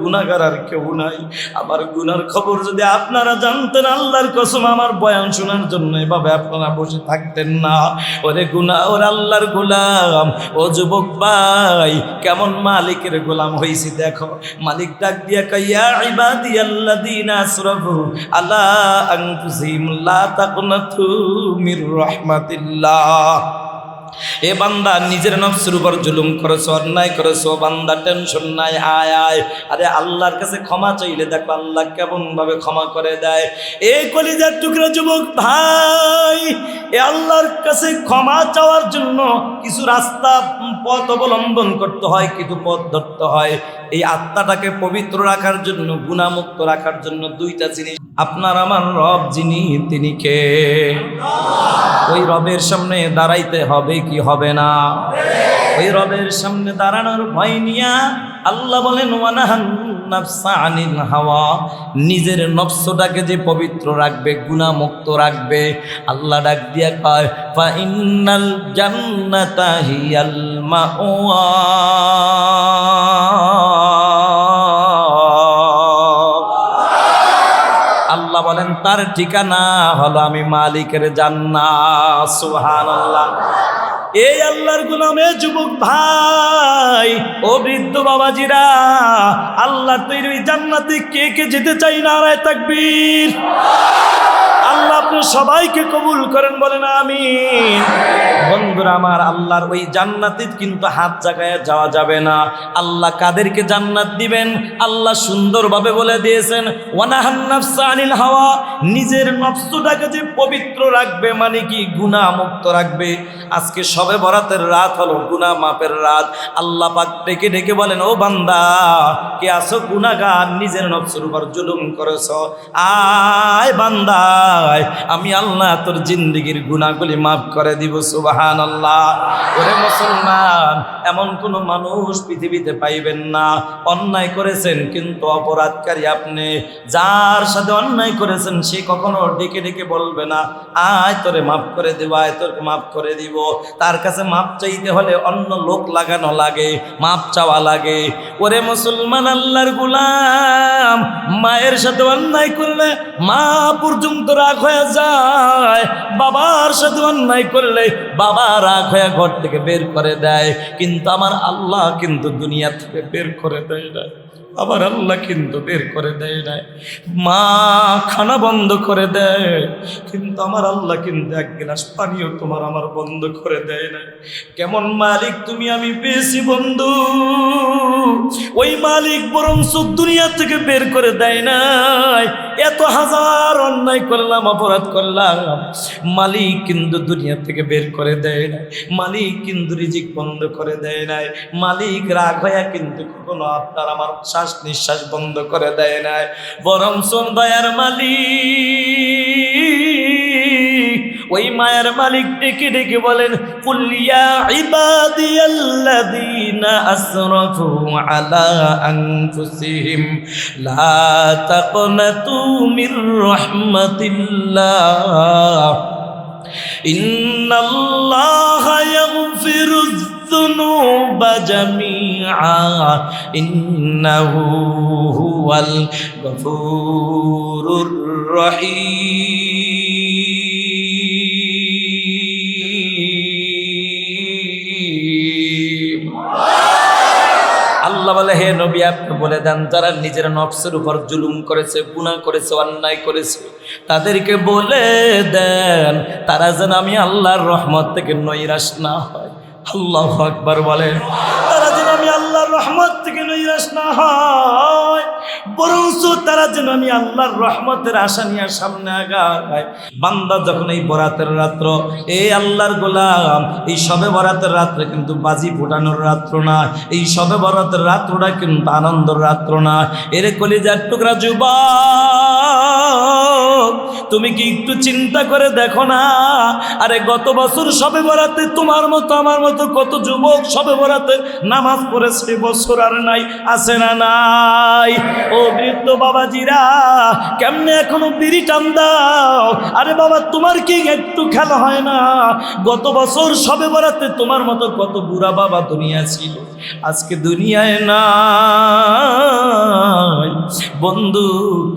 গুনাহগার আর কেউ নাই। আমার গুনার খবর যদি আপনারা জানতেন, আল্লাহর কসম আমার বয়ান শোনার জন্য এভাবে আপনারা বসে থাকতেন না। ওরে গুনাহ, ওরে আল্লাহর গোলাম, ও যুবক ভাই, কেমন মালিকের গোলাম হইছি দেখো। মালিক ডাক দিয়া কয়, ইয়া ইবাদিয়াল্লাযীনা আসরাফু আলা আনফুসিহিম লা তাকনাতু মির রাহমাতিল্লাহ। এ বান্দা, নিজের নফসের উপর জুলুম করেছো, অন্যায় করেছো, বান্দা টেনশন নাই, আয় আয়। আরে আল্লাহর কাছে ক্ষমা চাইলে দেখো আল্লাহ কেমন ভাবে ক্ষমা করে দেয়। এই কলিজার টুকরা যুবক ভাই, এ আল্লাহর কাছে ক্ষমা চাওয়ার জন্য কিছু রাস্তা পথ অবলম্বন করতে হয়, কিছু পথ ধরতে হয়। এই আত্মাটাকে পবিত্র রাখার জন্য, গুনাহমুক্ত রাখার জন্য দুইটা জিনিস। আপনার আমার রব যিনি, তিনি কে? ওই রবের সামনে দাঁড়াইতে হবে কি হবে না? ওই রবের সামনে দাঁড়ানোর ভয় নিয়া আল্লাহ বলেন, ওয়ানাহান নাফসা আনিল হাওয়া, নিজের নফসটাকে যে পবিত্র রাখবে, গুনাহমুক্ত রাখবে, আল্লাহ ডাক দিয়া কয়, ফা ইন্নাল জান্নাতা হিয়াল মাওয়া। আল্লাহ বলেন তার ঠিকানা হলো আমি মালিকের জান্নাত। সুবহানাল্লাহ। এই আল্লাহর গোলামে যুবক ভাই, ও বৃদ্ধ বাবাজিরা, আল্লাহ তৈরি জান্নাতে কে কে যেতে চাই? নারায়ে তাকবীর। আল্লাহ আপনি সবাইকে কবুল করেন, বলেন আমিন। বন্ধুরা আমার, আল্লাহর ওই জান্নাতে কিন্তু হাত জাগায় যাওয়া যাবে না। আল্লাহ কাদেরকে জান্নাত দিবেন আল্লাহ সুন্দরভাবে বলে দিয়েছেন, ওয়ানাহান নাফসা আনিল হাওয়া, নিজের নফসটাকে যে পবিত্র রাখবে, মানে কি গুনাহ মুক্ত রাখবে। আজকে শবে বরাতের রাত হলো গুনাহ মাফের রাত। আল্লাহ পাক ডেকে ডেকে বলেন, ও বান্দা, কে আছো গুনাহগার, নিজের নফসের উপর জুলুম করেছো, আয় বান্দা, আমি আল্লাহ তোর জিন্দেগির গুনাহগুলি মাফ করে দিব। সুবহানাল্লাহ। ওরে মুসলমান, এমন কোন মানুষ পৃথিবীতে পাইবেন না, অন্যায় করেছেন কিন্তু অপরাধকারী আপনি, যার সাথে অন্যায় করেছেন সে কখনো ডেকে ডেকে বলবে না, আয় তোরে মাফ করে দিব, আয় তোর মাফ করে দিব। তার কাছে মাফ চাইতে হলে অন্য লোক লাগানো লাগে, মাফ চাওয়া লাগে। ওরে মুসলমান, আল্লাহর গোলাম, মায়ের সাথে অন্যায় করলে মা পর্যন্ত রাগ হয়ে যায়, বাবার সাথে অন্যায় করলে বাবা রাগ হয়ে ঘর থেকে বের করে দেয়, কিন্তু আমার আল্লাহ কিন্তু দুনিয়া থেকে বের করে দেয় না। আবার আল্লাহ কিন্তু বের করে দেয় না। মা খানা বন্ধ করে দেয়, কিন্তু আমার আল্লাহ কিন্তু এক গ্লাস পানিও তোমার আমার বন্ধ করে দেয় না। কেমন মালিক তুমি আমি পেয়েছি বন্ধু, ওই মালিক বরং দুনিয়া থেকে বের করে দেয় নাই। এত হাজার অন্যায় করলাম, অপরাধ করলাম, মালিক কিন্তু দুনিয়া থেকে বের করে দেয় নাই। মালিক কিন্তু রিজিক বন্ধ করে দেয় নাই। মালিক রাগ হয়ে কিন্তু কখনো আপনার আমার শ্বাস নিঃশ্বাস বন্ধ করে দেয় নাই। বরং দয়ার মালিক, ওই মায়ের মালিক ডেকে ডেকে বলেন, কুল ইয়া ইবাদিয়াল্লাযীনা আসরাফু আলা আনফুসিহিম লা তাকনাতু মির রাহমাতিল্লাহ ইন্নাল্লাহা ইয়াগফিরুয যুনুবা জামিআ ইন্নাহু হুয়াল গফুরুর রহিম। আল্লাহ বলে, হে নবী আপনি বলে দেন, যারা নিজের নফসের উপর জুলুম করেছে, গুনাহ করেছে, অন্যায় করেছে, তাদেরকে বলে দেন তারা যেন আমি আল্লাহর রহমত থেকে নৈরাশ না হয়। আল্লাহু আকবার বলেন। তারা যেন আমি আল্লাহর রহমত থেকে নৈরাশ না হয়, বরং তারা যেন আমি আল্লাহর রহমতের আশা নিয়ে সামনে আগায়। বান্দা যখন এই বরাতের রাত্র, এই আল্লাহর গোলাম, এই শবে বরাতের রাত্রে কিন্তু বাজি ফোটানোর রাত্র না, এই শবে বরাতের রাত্রটা কিন্তু আনন্দের রাত্র না। এর কলিজার টুকরা যুবক, তুমি কি একটু চিন্তা করে দেখো না? আরে গত বছর শবে বরাতে তোমার মতো আমার মতো কত যুবক শবে বরাতে নামাজ পড়েছে, বছর আর নাই, আছে না নাই? ও বৃদ্ধ বাবাজিরা, কেমনে এখনো বিড়ি টান দাও? আরে বাবা, তোমার কি একটু খেলা হয় না? গত বছর শবে বরাতে তোমার মতো কত বুড়া বাবা দুনিয়া ছিল, আজকে দুনিয়ায় না। বন্ধু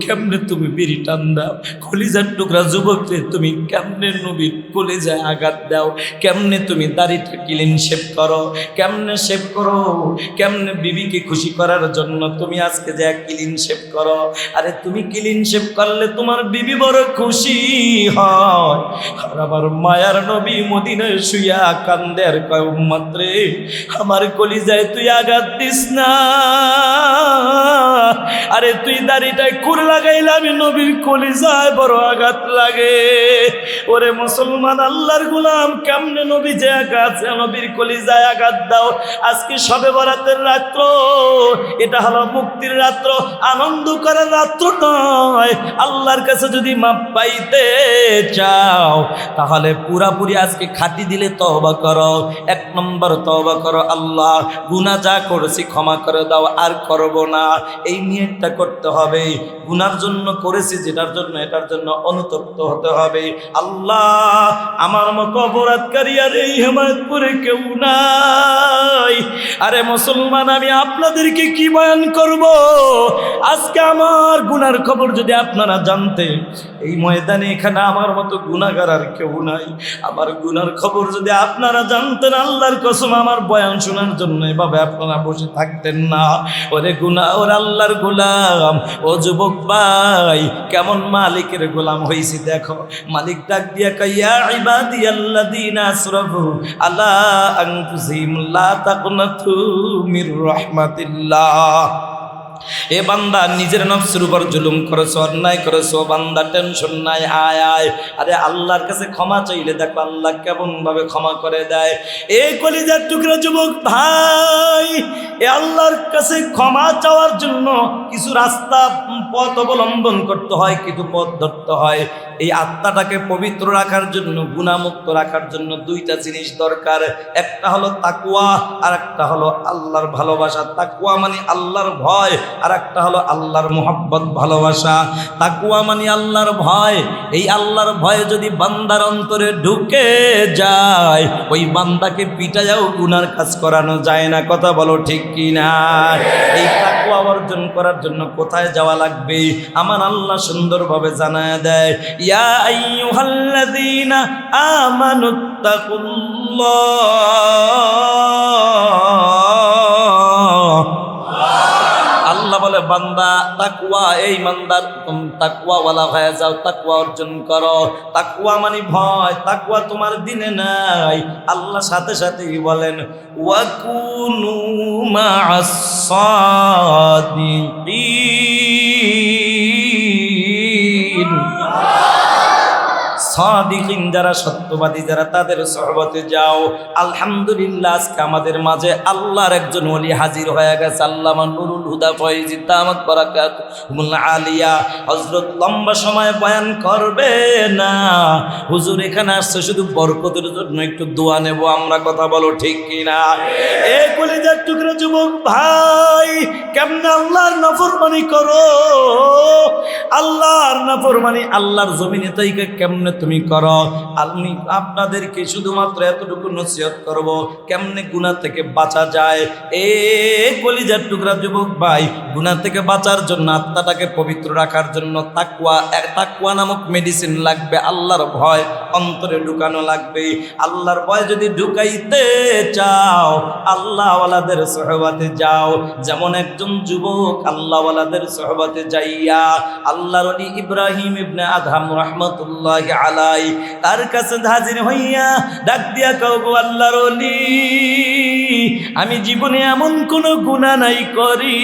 কেমনে তুমি বিড়ি টান দাও, কলিজার টুকরা যুবকরে তুমি কেমনে নবীর কলিজায় আঘাত দাও, কেমনে তুমি দাড়িটা ক্লিন শেভ করো, কেমনে শেভ করো, কেমনে বিবিকে খুশি করার জন্য তুমি আজকে যে ক্লিন শেভ করো। আরে তুমি ক্লিন শেভ করলে তোমার বিবি বড় খুশি হয়। আর আমার মায়ার নবী মদিনায় শুইয়া কান্দে আর কয় উম্মত রে, আমার কলিজায় তুই আঘাত দিস না। আরে তুই দাড়িটায় কুর লাগাইলে আমি নবীর কলিজায় বড় আঘাত লাগে। ওরে মুসলমান আল্লাহর গোলাম, কেমনে নবী যে আঘাত, নবীর কলিজায় আঘাত দাও। আজকে শবে বরাতের রাত্র, এটা হলো মুক্তির রাত্র, আনন্দ করার রাত্র নয়। আল্লাহর কাছে যদি মাপ পাইতে চাও তাহলে পুরাপুরি আজকে খাটি দিলে তওবা করো। 1 নম্বর তওবা করো, আল্লাহ গুনাহ যা করেছি ক্ষমা করে দাও, আর করব না, এই নিয়তটা করতে হবে। গুনার জন্য করেছি যেটার জন্য, এটার জন্য অনুতপ্ত হতে হবে। আল্লাহ আমার মতো অপরাধকারী আর এই হেমায়তপুরে কেউ নাই। আরে মুসলমান, আমি আপনাদেরকে কি বয়ান করব? আজকে আমার গুনার খবর যদি আপনারা জানতেন, এই ময়দানে এখানে আমার মতো গুনাহগার আর কেউ নাই। আমার গুনার খবর যদি আপনারা জানতেন, আল্লাহর কসম আমার বয়ান শোনার জন্য এভাবে আপনারা বসে থাকতেন না। ওরে গুনাহ, ওরে আল্লাহর গোলাম, ও যুবক ভাই, কেমন মালিকের গোলাম হইছি দেখো। মালিক ডাক দিয়া কয়, ইয়া ইবাদিয়াল্লাযীনা আসরাফু আলা আনফুসিহিম লা তাকনাতু মির রাহমাতিল্লাহ। এ বান্দা, নিজের নফসের উপর জুলুম করেছো, অন্যায় করেছো, বান্দা টেনশন নাই, আয় আয়। আরে আল্লাহর কাছে ক্ষমা চাইলে দেখো আল্লাহ কেমন ভাবে ক্ষমা করে দেয়। এই কলিজার টুকরা যুবক ভাই, এ আল্লাহর কাছে ক্ষমা চাওয়ার জন্য কিছু রাস্তা পথ অবলম্বন করতে হয়, কিছু পথ ধরতে হয়। এই আত্মাটাকে পবিত্র রাখার জন্য, গুনাহমুক্ত রাখার জন্য 2টা জিনিস দরকার। একটা হলো তাকওয়া, আর একটা হলো আল্লাহর ভালোবাসা। তাকওয়া মানে আল্লাহর ভয়, আর একটা হলো আল্লাহর মুহাব্বত, ভালোবাসা। তাকওয়া মানে আল্লাহর ভয়। এই আল্লাহর ভয় যদি বান্দার অন্তরে ঢুকে যায়, ওই বান্দাকে পিটাইয়াও গুনার কাজ করানো যায় না। কথা বলো ঠিক কি না? এই তাকওয়া অর্জন করার জন্য কোথায় যাওয়া লাগবে আমার আল্লাহ সুন্দরভাবে জানায় দেয়। ইয়া আইয়ুহাল্লাযীনা আমানুত্তাকুল্লাহ। আল্লাহ বলে, বান্দা তাকওয়া, এই ইমানদার তাকওয়াওয়ালা হয়ে যাও, তাকওয়া অর্জন করো। তাকওয়া মানে ভয়, তাকওয়া তোমার দিনে নাই। আল্লাহ সাথে সাথেই বলেন, ওয়াকুনু মা'আস সাদিকিন। সাদিকিন যারা, সত্যবাদী যারা, তাদের সহবতে যাও। আলহামদুলিল্লাহ, আজকে আমাদের মাঝে আল্লাহর একজন ওলি হাজির হয়ে গেছে, আল্লামা নুরুল হুদা ফয়জি দামাত বারাকাতুহুল আলিয়া। হযরত লম্বা সময় বয়ান করবে না, হুজুর এখানে আসছে শুধু বরকতের জন্য, একটু দোয়া নেব আমরা। কথা বলো ঠিক কিনা? এ কলিজার টুকরা যুবক ভাই, কেমনে আল্লাহর নাফরমানি করো? আল্লাহর নাফরমানি আল্লাহর জমিনে তাইকে কেমনে তুমি করো? আমি আপনাদেরকে শুধুমাত্র এতটুকু নসিহত করব, কেমনে গুনাহ থেকে বাঁচা যায়। এ কলিজার টুকরা যুবক ভাই, গুনাহ থেকে বাঁচার জন্য, আত্মাটাকে পবিত্র রাখার জন্য তাকওয়া নামক মেডিসিন লাগবে। আল্লাহর ভয় অন্তরে ঢুকানো লাগবে। আল্লাহর ভয় যদি ঢুকাইতে চাও, আল্লাহওয়ালাদের সহবতে যাও। যেমন একজন যুবক আল্লাহওয়ালাদের সহবতে যাইয়া আল্লাহর ওলি ইব্রাহিম ইবনে আদহাম রাহমাতুল্লাহি আলাইহি তার কাছে হাজির হইয়া ডাক দিয়া কও, গো আল্লাহর ওলি, আমি জীবনে এমন কোনো গুনাহ নাই করি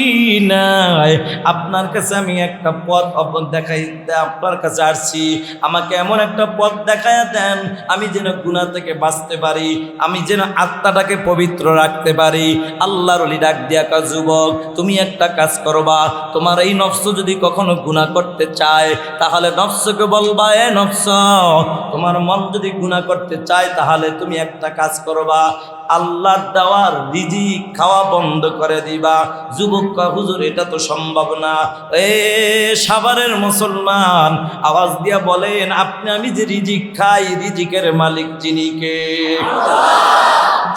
নাই, আপনার কাছে আমি একটা পথ দেখাইতে আপনার কাছে আসছি। আমাকে এমন একটা পথ দেখায়া দেন, আমি যেন গুনাহ থেকে বাঁচতে পারি, আমি যেন আত্মাটাকে পবিত্র রাখতে পারি। আল্লাহর ওলি ডাক দিয়া কয়, যুবক, তুমি একটা কাজ করবা। তোমার এই নফস যদি কখনো গুনাহ করতে চায়, তাহলে নফসকে বলবা, এ নফস, তোমার মন যদি গুনাহ করতে চায়, তাহলে তুমি একটা কাজ করবা, আল্লাহর দেওয়ার রিজিক খাওয়া বন্ধ করে দিবা। যুবক কয়, হুজুর এটা তো সম্ভব না। এ সাভারের মুসলমান, আওয়াজ দিয়া বলেন, আপনি আমি যে রিজিক খাই, রিজিকের মালিক যিনি কে?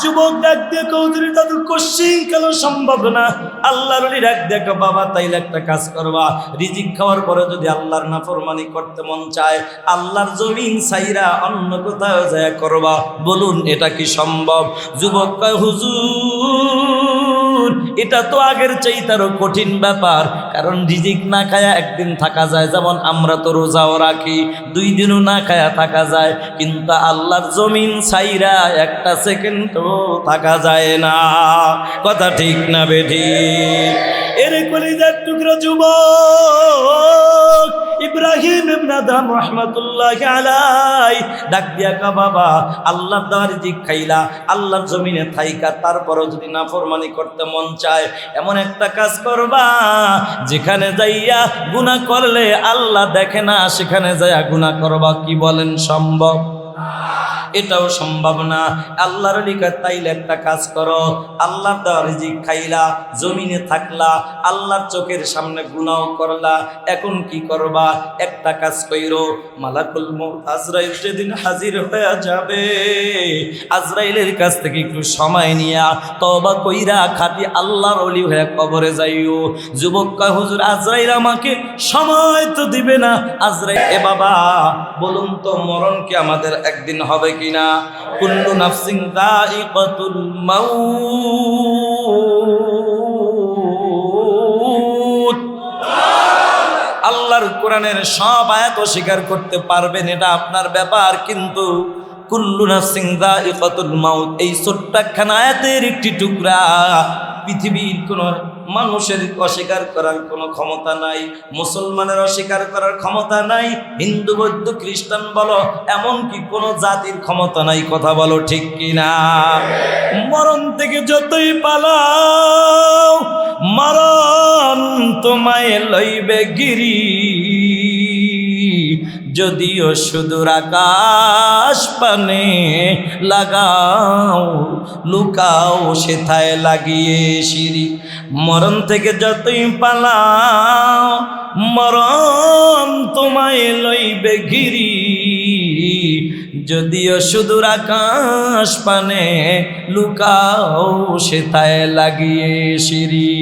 যুবক ডাক দিয়ে কৌধুরী দাদু কোশ্চিন কেন সম্ভব না? আল্লাহর ওলি ডাক দেখো বাবা তাইলে একটা কাজ করবা, রিজিক খাওয়ার পরে যদি আল্লাহর নাফরমানি করতে মন চায় আল্লাহর জমিন ছাইরা অন্য কোথাও যায় করবা। বলুন এটা কি সম্ভব? যুবক কয় হুজুর এটা তো আগের চাইতে আরো কঠিন ব্যাপার, কারণ রিজিক না খায়া একদিন থাকা যায়, যেমন আমরা তো রোজাও রাখি 2 দিনও না খায়া থাকা যায়, কিন্তু আল্লাহর জমিন ছাইরা একটা সেকেন্ডও থাকা যায় না। কথা ঠিক না বেঠিক? এরে কলিজার টুকরা যুবক ইব্রাহিম ইবনে আদম রাহমাতুল্লাহি আলাইহি ডাক দিয়া কা বাবা আল্লাহর দেওয়া রিজিক খাইলা, আল্লাহর জমিনে থাইকা তারপরও যদি নাফরমানি করতে মন চায় এমন একটা কাজ করবা যেখানে যাইয়া গুনাহ করলে আল্লাহ দেখে না, সেখানে যাইয়া গুনাহ করবা। কি বলেন সম্ভব? এটাও সম্ভব না। আল্লাহর লিখা তাইলে একটা কাজ করো, আল্লাহর দেওয়া রিজিক খাইলা, জমিনে থাকলা, আল্লাহর চোখের সামনে গুনাহ করলা, এখন কি করবা? একটা কাজ কইরো, মালাকুল মউত আজরাইল যেদিন হাজির হয়ে যাবে আজরাইলের কাছ থেকে একটু সময় নিয়া তওবা কইরা খাঁটি আল্লাহর ওলি হয়ে কবরে যাইও। যুবক কয় হুজুর আজরাইল আমাকে সময় তো দিবে না। আজরাইল এ বাবা বলুন তো মরণ কি আমাদের একদিন হবে কিনা? কুল্লু নাফসিন যায়িকাতুল মাউত। আল্লাহর কোরআনের সব আয়াত স্বীকার করতে পারবেন, এটা আপনার ব্যাপার, কিন্তু কুল্লু নাফসিন যায়িকাতুল মাউত এই ছোট্ট একখানা আয়াতের একটি টুকরা পৃথিবীর কোন মানুষের অস্বীকার করার কোনো ক্ষমতা নাই, মুসলমানের অস্বীকার করার ক্ষমতা নাই, হিন্দু বৌদ্ধ খ্রিস্টান বলো এমনকি কোনো জাতির ক্ষমতা নাই। কথা বলো ঠিক কিনা? মরণ থেকে যতই পালাও মরণ তোমায় লইবে গিরি, যদিও সুদূর আকাশ পানে লাগাও লুকাও সেথায় লাগিয়ে সিঁড়ি। মরণ থেকে যতই পালাও মরণ তোমায় লইবে ঘিরি, যদিও সুদূর আকাশ পানে লুকাও সেথায় লাগিয়ে সিঁড়ি।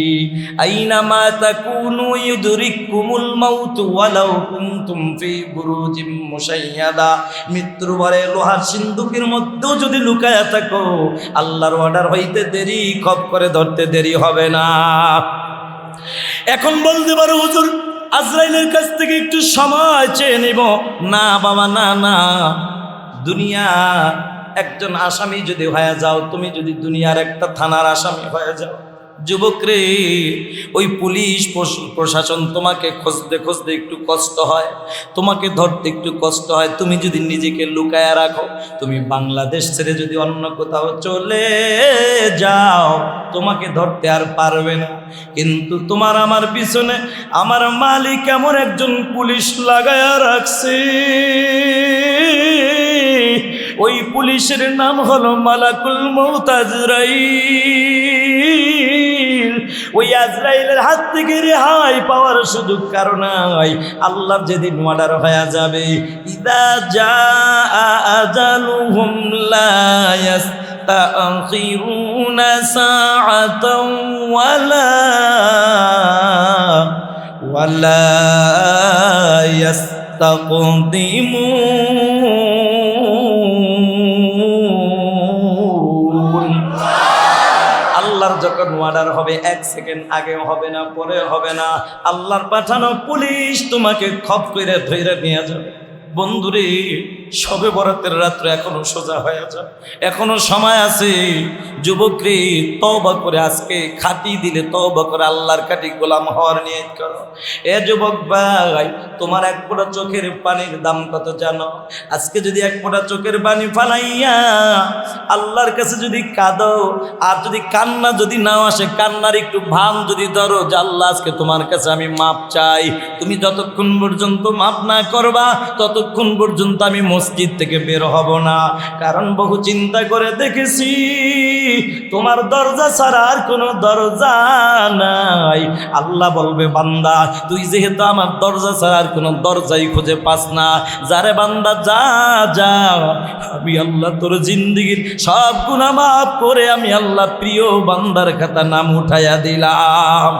আইনামা তাকুনু ইউদরিকুমুল মাউত ওয়ালাউ কুনতুম ফি বুরুজিম মুশাইয়াদা। মৃত্যুর পরে লোহার সিন্দুকের মধ্যেও যদি লুকায়া থাকো আল্লাহর অর্ডার হইতে দেরি, খপ করে ধরতে দেরি হবে না। এখন বলতে পারো হুজুর আজরাইলের কাছ থেকে একটু সময় চেয়ে নেব। না বাবা না না, দুনিয়া একজন আসামি যদি হয়ে যাও, তুমি যদি দুনিয়ার একটা থানার আসামি হয়ে যাও, যুবক রে ওই পুলিশ প্রশাসন তোমাকে খুঁজতে খুঁজতে একটু কষ্ট হয়, তোমাকে ধরতে একটু কষ্ট হয়। তুমি যদি নিজেকে লুকায়া রাখো, তুমি বাংলাদেশ ছেড়ে যদি অন্য কোথাও চলে যাও তোমাকে ধরতে আর পারবে না। কিন্তু তোমার আমার পিছনে আমার মালিক এমন একজন পুলিশ লাগায়া রাখছে, ওই পুলিশের নাম হলো মালাকুল মউত আজরাইল। ওই আজরাইলের হাত থেকে রেহাই পাওয়ার সুযোগ কারণ নাই। আল্লাহর যেদিন অর্ডার হয়ে যাবে, ইদা জাআ আজালুহুম লা ইস্তাখিরুনা সাআতাও ওয়ালা ইস্তাকদিমুন। আল্লাহর যখন অর্ডার হবে 1 সেকেন্ড আগেও হবে না, পরে হবে না। আল্লাহর পাঠানো পুলিশ তোমাকে খপ করে ধরে নিয়ে যাবে। বন্ধুরে সবে বরাতের রাত্রে এখনো সোজা হয়ে যায়, এখনো সময় আছে। যুবক রে তওবা করে আজকে খাটি দিলে তওবা করে আল্লাহর কাটি গোলাম হওয়ার নিয়ত করো। এ যুবক ভাই তোমার এক ফোঁটা চোখের পানির দাম কত জানো? আজকে যদি এক ফোঁটা চোখের পানি ফালাইয়া আল্লাহর কাছে যদি কাঁদো, আর যদি কান্না যদি নাও আসে, কান্নার একটু ভান যদি ধরো যে আল্লাহ আজকে তোমার কাছে আমি মাপ চাই, তুমি যতক্ষণ পর্যন্ত মাপ না করবা ততক্ষণ পর্যন্ত আমি মসজিদ থেকে বের হব না, কারণ বহু চিন্তা করে দেখেছি তোমার দরজা ছাড়া আর কোনো দরজা নাই। আল্লাহ বলবে বান্দা তুই যেহেতু আমার দরজা ছাড়া আর কোনো দরজাই খুঁজে পাস না, যারে বান্দা যা যা, আমি আল্লাহ তোর জিন্দেগীর সব গুনাহ মাফ করে আমি আল্লাহ প্রিয় বান্দার খাতা নাম উঠাইয়া দিলাম।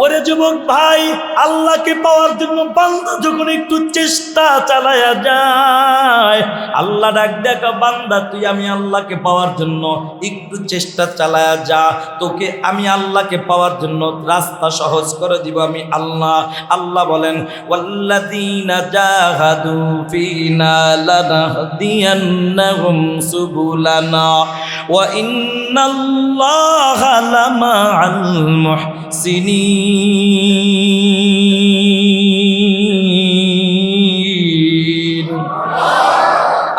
ওরে যুবক ভাই, আল্লাহকে পাওয়ার জন্য বান্দা যখন একটু চেষ্টা চালায়া যায়, আল্লাহ ডাক দেখা বান্দা তুই আমি আল্লাহকে পাওয়ার জন্য একটু চেষ্টা চালায়া যা, তোকে আমি আল্লাহকে পাওয়ার জন্য রাস্তা সহজ করে দিব আমি আল্লাহ। আল্লাহ বলেন ওয়াল্লাযীনা জাহাদু ফীনা লানাহদিয়ান্নাহুম সুবুলানা ওয়া ইন্নাল্লাহা লামাআল মুহসিনিন।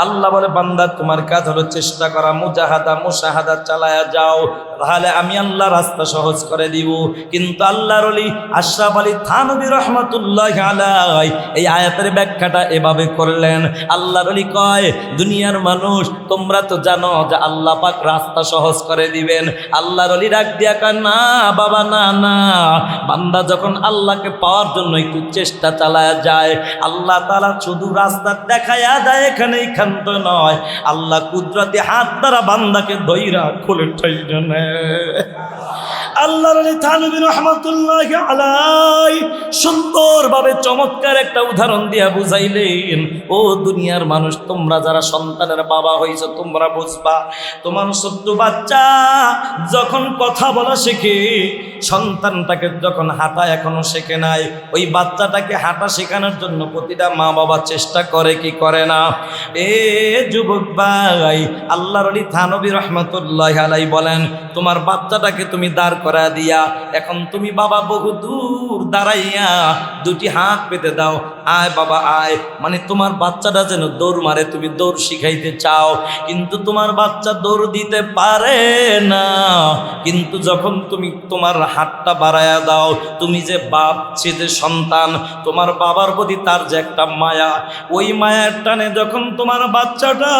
আল্লাহ বলে বান্দা তোমার কাজ হলো চেষ্টা করা, মুজাহাদা মুশাহাদা চালায়া যাও, তাহলে আমি আল্লাহ রাস্তা সহজ করে দিব। কিন্তু আল্লাহর ওলি আশরাফ আলী থানভী রাহমাতুল্লাহি আলাইহি এই আয়াতের ব্যাখ্যাটা এভাবে করলেন। আল্লাহর ওলি কয় দুনিয়ার মানুষ তোমরা তো জানো যে আল্লাহ পাক রাস্তা সহজ করে দিবেন। আল্লাহর ওলি ডাক দিয়া কয় না বাবা না না, বান্দা যখন আল্লাহকে পাওয়ার জন্য একটু চেষ্টা চালায়া যায়, আল্লাহ তাআলা শুধু রাস্তা দেখায়া দেয়, এখানেই ক্ষান্ত নয়, আল্লাহ কুদরতি হাত দ্বারা বান্দাকে ধইরা খুলে ঠাইরা নেয়। আল্লাহর ওলি থানভী রাহমাতুল্লাহি আলাইহি সুন্দরভাবে চমৎকার একটা উদাহরণ দিয়া বুঝাইলেন, ও দুনিয়ার মানুষ তোমরা যারা সন্তানের বাবা হইছো তোমরা বুঝবা, তোমার ছোট্ট বাচ্চা যখন কথা বলা শেখে, সন্তানটাকে যখন হাঁটা এখনো শেখে নাই, ওই বাচ্চাটাকে হাঁটা শেখানোর জন্য প্রতিটা মা বাবা চেষ্টা করে কি করে না? এ যুবক ভাই, আল্লাহর ওলি থানভী রাহমাতুল্লাহি আলাইহি বলেন তোমার বাচ্চাটাকে তুমি দাঁড় করা দিয়া, এখন তুমি বাবা বহু দূর দাঁড়াইয়া দুটি হাত পেতে দাও, আয় বাবা আয়, মানে তোমার বাচ্চাটা যেন দৌড় মারে, তুমি দৌড় শিখাইতে চাও, কিন্তু তোমার বাচ্চা দৌড় দিতে পারে না। কিন্তু যখন তুমি তোমার হাতটা বাড়ায়া দাও, তুমি যে বাপ সে যে সন্তান, তোমার বাবার প্রতি তার যে একটা মায়া, ওই মায়ার টানে যখন তোমার বাচ্চাটা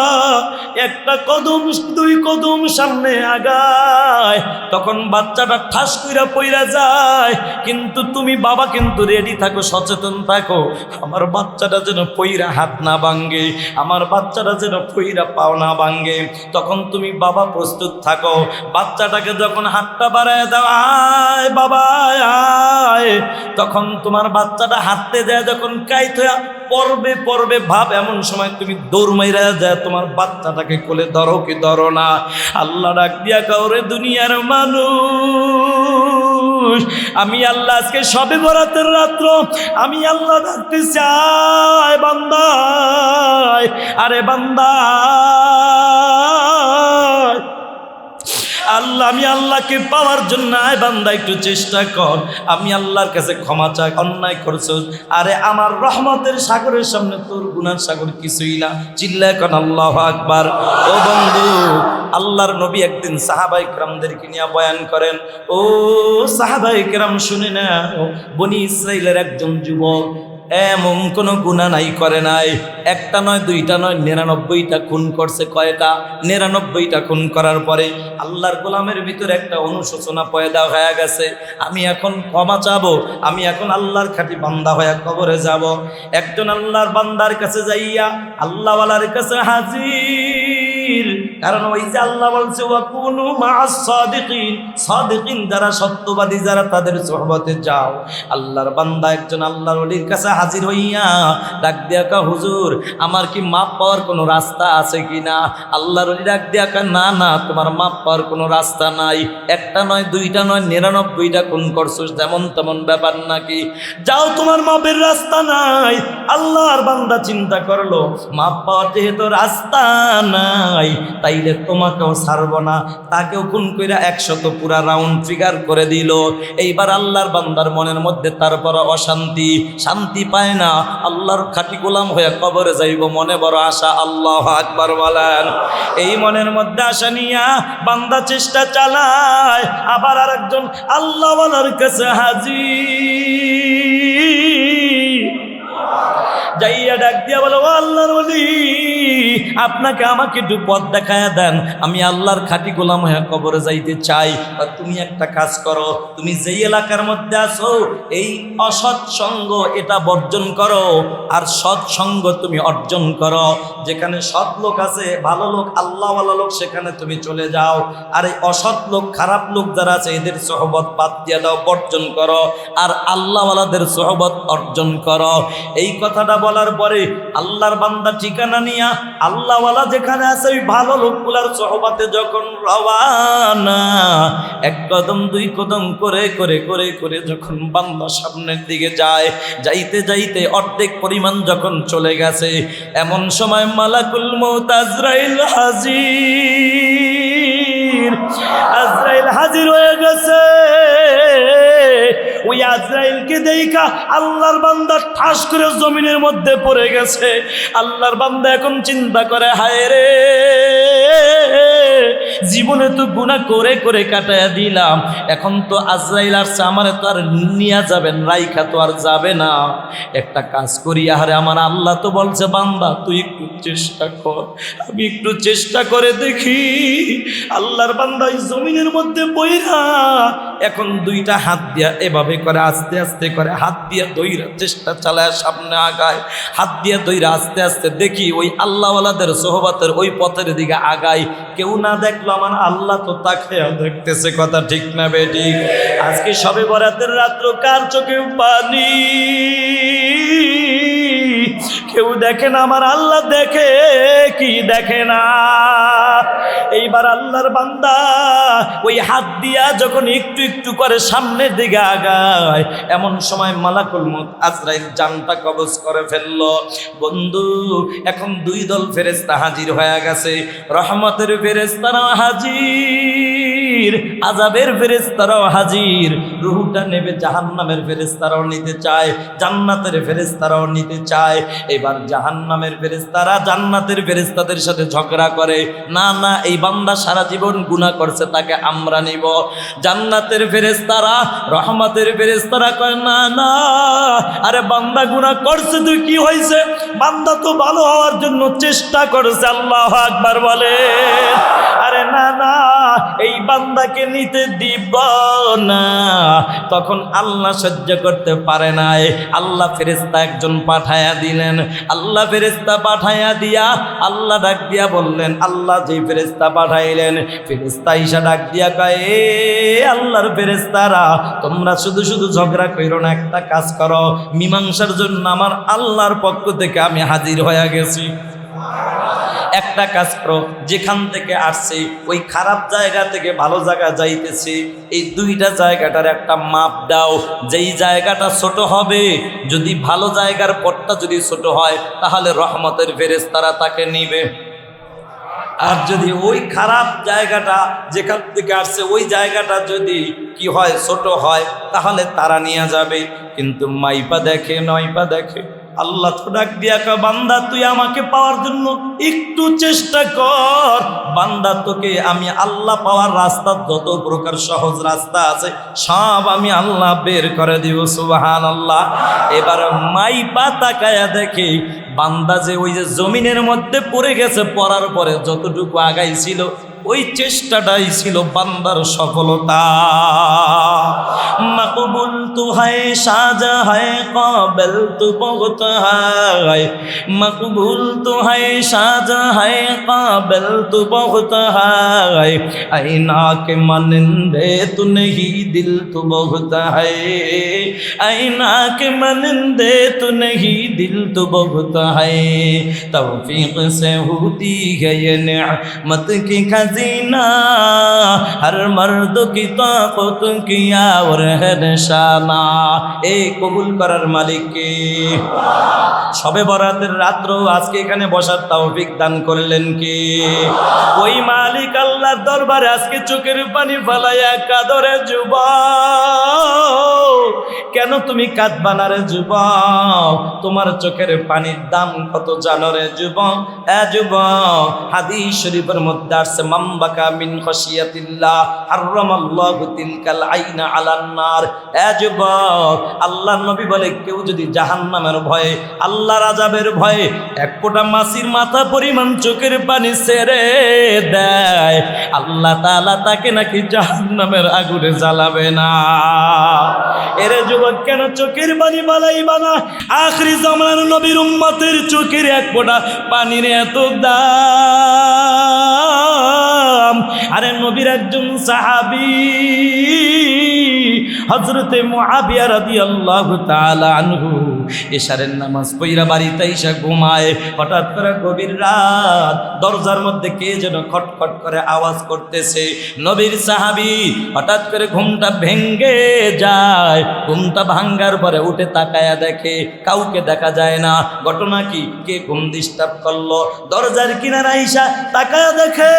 একটা কদম দুই কদম সামনে আগায়, তখন বাচ্চাটা ঠাস কইরা পইরা যায়, কিন্তু তুমি বাবা কিন্তু রেডি থাকো, সচেতন থাকো, আমার বাচ্চাটা যেন পইরা হাত না ভাঙ্গে, আমার বাচ্চাটা যেন পইরা পাও না ভাঙ্গে। তখন তুমি বাবা প্রস্তুত থাকো, বাচ্চাটাকে যখন হাতটা বাড়ায় দাও, আয় বাবা আয়, তখন তোমার বাচ্চাটা হাঁটতে যায়, যখন কাইত হইয়া পড়বে পড়বে ভাব, এমন সময় তুমি দৌড় মাইরা যায় তোমার বাচ্চাটাকে কোলে ধরো কি ধরো না? আল্লাহ ডাক দিয়া কাউরে দুনিয়ার মানুষ, আমি আল্লাহ আজকে শবে বরাতের রাত্র আমি আল্লাহ ডাকতে চাই বান্দা, আরে বান্দা আল্লাহ, আমি আল্লাহকে পাওয়ার জন্য আয় বান্দা একটু চেষ্টা কর, আমি আল্লাহর কাছে ক্ষমা চাই, অন্যায় করছো, আরে আমার রহমতের সাগরের সামনে তোর গুনার সাগর কিছুই না, চিল্লায় কর আল্লাহু আকবার। ও বন্ধু, আল্লাহর নবী একদিন সাহাবায়ে কেরামদেরকে নিয়ে বয়ান করেন, ও সাহাবায়ে কেরাম শুনে না, বনি ইসরাইলের একজন যুবক এমন কোনো গুনাহ নাই করে নাই, একটা নয় দুইটা নয় 99টা খুন করছে। কয়টা? 99টা খুন করার পরে আল্লাহর গোলামের ভিতরে একটা অনুশোচনা পয়দা হয়ে গেছে, আমি এখন ক্ষমা চাবো, আমি এখন আল্লাহর খাঁটি বান্দা হয়ে কবরে যাব। একজন আল্লাহর বান্দার কাছে যাইয়া আল্লাহওয়ালার কাছে হাজির, কারণ ওই যে আল্লাহ বলছে ওয়াকুনু মা'আস সাদিকিন, সাদিকিন যারা সত্যবাদী যারা, তাদের সোহবতে যাও। আল্লাহর বান্দা একজন আল্লাহর ওলির কাছে হাজির হইয়া ডাক দিয়া কা হুজুর আমার কি মাপ পাওয়ার কোনো রাস্তা আছে কিনা? আল্লাহর ওলি ডাক দিয়া কা না না, তোমার মাপ পাওয়ার কোনো রাস্তা নাই, একটা নয় দুইটা নয় 99টা খুন করছো, যেমন তেমন ব্যাপার নাকি? যাও, তোমার মাপের রাস্তা নাই। আল্লাহর বান্দা চিন্তা করলো মাপ পাওয়ার যেহেতু রাস্তা নাই, তাইলে তোমাকেও ছাড়ব না, তাকেও খুন কইরা 100 পুরা রাউন্ড ফিগার করে দিল। এইবার আল্লাহর বান্দার মনের মধ্যে তারপর অশান্তি, শান্তি পায় না, আল্লাহর খাঁটি গোলাম হয়ে কবরে যাইব, মনে বড় আশা। আল্লাহু আকবার বলেন। এই মনের মধ্যে আশা নিয়া বান্দা চেষ্টা চালায়, আবার আরেকজন আল্লাহওয়ালার কাছে হাজির যাইয়া দিয়া ডাক দিয়া বলো, ও আল্লাহর ওলি, আপনাকে আমাকে একটু পথ দেখায়া দেন, আমি আল্লাহর খাঁটি গোলাম হয়ে কবরে যাইতে চাই। তুমি একটা কাজ করো, তুমি যেই এলাকার মধ্যে আছো এই অসৎ সঙ্গ এটা বর্জন করো, আর সৎ সঙ্গ তুমি অর্জন করো। যেখানে সৎ লোক আছে, ভালো লোক, আল্লাহওয়ালা লোক, সেখানে তুমি চলে যাও। আর এই অসৎ লোক, খারাপ লোক যারা আছে এদের সোহবত বাদ দিয়ে দাও, বর্জন করো, আর আল্লাহওয়ালাদের সোহবত অর্জন করো। এই কথাটা বলার পরে আল্লাহর বান্দা ঠিকানা নিয়া আল্লাহওয়ালা যেখানে আছে ওই ভালো লোকগুলার সোহবতে যখন রওয়ানা, এক কদম দুই কদম করে করে করে করে যখন বান্দা সামনের দিকে যায়, যাইতে যাইতে অর্ধেক পরিমাণ যখন চলে গেছে, এমন সময় মালাকুল মউত আজরাইল হাজির, আজরাইল হাজির হয়ে গেছে। ওই আজরাইলকে দেখা আল্লাহর বান্দা ঠাস করে জমিনের মধ্যে পড়ে গেছে। আল্লাহর বান্দা এখন চিন্তা করে, হায় রে, জীবনে তো গুনাহ করে করে কাটায়া দিলাম, এখন তো আজরাইল আসছে, আমারে তো আর নিয়ে যাবেন, রাইখা তো আর যাবে না। একটা কাজ করি, আরে আমার আল্লাহ তো বলছে, বান্দা তুই একটু চেষ্টা কর, আমি একটু চেষ্টা করে দেখি। আল্লাহর বান্দা এই জমিনের মধ্যে বইরা এখন দুইটা হাত দিয়া এভাবে করে আস্তে আস্তে করে হাত দিয়া দইরা চেষ্টা চালায় সামনে আগায়, হাত দিয়া দইরা আস্তে আস্তে দেখি ওই আল্লাহওয়ালাদের সোহবতের ওই পথের দিকে আগায়। কেউ না দেখলো, আমার আল্লাহ তো তাকে দেখতেছে। কথা ঠিক না বেঠিক? আজকে শবে বরাতের রাত্র কার চোখে পানি? কেউ দেখে না, আমার আল্লাহ দেখে কি দেখে না? এইবার আল্লাহর বান্দা ওই হাত দিয়া যখন একটু একটু করে সামনের দিকে আগায়, এমন সময় মালাকুল মউত আজরাইল জানটা কবজ করে ফেললো। বন্ধু, এখন দুই দল ফেরেশতা হাজির হয়ে গেছে। রহমতের ফেরেশতারাও হাজির, আযাবের ফেরেশতারাও হাজির। রূহটা নেবে জাহান্নামের ফেরেশতারাও নিতে চায়, জান্নাতের ফেরেশতারাও নিতে চায়। এবার জাহান্নামের ফেরেশতারা জান্নাতের ফেরেশতাদের সাথে ঝগড়া করে, না না, এই বান্দা সারা জীবন গুনাহ করছে, তাকে আমরা নিব। জান্নাতের ফেরেশতারা রহমতের ফেরেশতারা কয়, না না, আরে বান্দা গুনাহ করছে তো কি হয়েছে, বান্দা তো ভালো হওয়ার জন্য চেষ্টা করেছে। আল্লাহু আকবার বলে। আরে না না, এই বান্দাকে নিতে দিব না। তখন আল্লাহ সহ্য করতে পারে নাই, আল্লাহ ফেরেশতা একজন পাঠায়া দিলেন। আল্লাহ ফেরেশতা পাঠায়া দিয়া আল্লাহ ডাক দিয়া বললেন, আল্লাহ যে ফেরেশতা পাঠাইলেন, ফেরেশতা ঈশা ডাক দিয়া কয়, এ আল্লাহর ফেরেশতারা, তোমরা শুধু শুধু ঝগড়া কইরো না, একটা কাজ করো, মীমাংসার জন্য আমার আল্লাহর পক্ষ থেকে আমি হাজির হয়ে গেছি। একটা কাজ করো, যেখান থেকে আসছে ওই খারাপ জায়গা থেকে ভালো জায়গা যাইতেছি, এই দুইটা জায়গাটার একটা মাপ দাও। যেই জায়গাটা ছোট হবে, যদি ভালো জায়গার পথটা যদি ছোট হয়, তাহলে রহমতের ফেরেশতারা তাকে নিবে। আর যদি ওই খারাপ জায়গাটা যেখান থেকে আসছে ওই জায়গাটা যদি কি হয়, ছোট হয়, তাহলে তারা নিয়ে যাবে। কিন্তু মাইপা দেখে নয়পা দেখে। আল্লাহ তো ডাক দিয়া কয়, বান্দা তুই আমাকে পাওয়ার জন্য একটু চেষ্টা কর। বান্দা, তোকে আমি আল্লাহ পাওয়ার রাস্তা, যত প্রকার সহজ রাস্তা আছে সব আমি আল্লাহ বের করে দিব। সুবহানাল্লাহ। এবার মাইপা তাকায়া দেখে বান্দা যে ওই যে জমিনের মধ্যে পড়ে গেছে, পড়ার পরে যতটুকু আগাইছিল ওই চেষ্টাটাই ছিল বান্দার সফলতা। মকবুল তু হ্যায় সাজা হ্যায় কাবিল তু বহুত হ্যায়, মকবুল তু হ্যায় সাজা হ্যায় কাবিল তু বহুত হ্যায়, আইনা কে মানিন্দে তু नहीं दिल तू बहुत है, आईना के मानिंदे तू नहीं दिल तू बहुत है, तौफीक से होती है ये नेमत की खजीना, हर मर्द की ताकत किया और है निशाना। ए কবুল করার মালিক কে? শবে বরাতের রাত্র আজকে এখানে বসার তৌফিক দান করলেন কে? ওই মালিক আল্লাহর দরবারে আজকে চোখের পানি ফেলাইয়া কাঁদরে যুবক, কেন তুমি কাঁদবা না রে যুবক? তোমার চোখের পানির দাম কত জানো রে যুবক? যুবক, হাদিস শরীফের মধ্যে আসছে, মামবাকা মিন খাশিয়াতিল্লাহ হারামাল্লাহু তিলকাল আইনা আলান নার। যুবক, আল্লাহর নবী বলে, কেউ যদি জাহান্নামের ভয়ে, আল্লাহর আযাবের ভয়ে এক ফোঁটা মাছির মাথা পরিমাণ চোখের পানি ছেড়ে দেয়, আল্লাহ তাআলা তাকে নাকি জাহান্নামের আগুনে জ্বালাবে না। এরে যুবক, কেন চোখের পানি বালাইবা না? আখিরি জামানার নবীর উম্মতের চোখের এক ফোঁটা পানির এত দাম। আরে নবীর একজন সাহাবী হযরতে মুআবিয়া রাদিয়াল্লাহু তাআলা আনহু ইশারের নামাজ পড়া বাড়িতে এসে ঘুমায়। হঠাৎ করে গভীর রাত, দরজার মধ্যে কে যেন খটখট করে আওয়াজ করতেছে। নবীর সাহাবী হঠাৎ করে ঘুমটা ভেঙে যায়। ঘুমটা ভাঙ্গার পরে উঠে তাকায়া দেখে কাউকে দেখা যায় না। ঘটনা কি? কে ঘুম ডিস্টার্ব করলো? দরজার কিনারা আইসা তাকায়া দেখে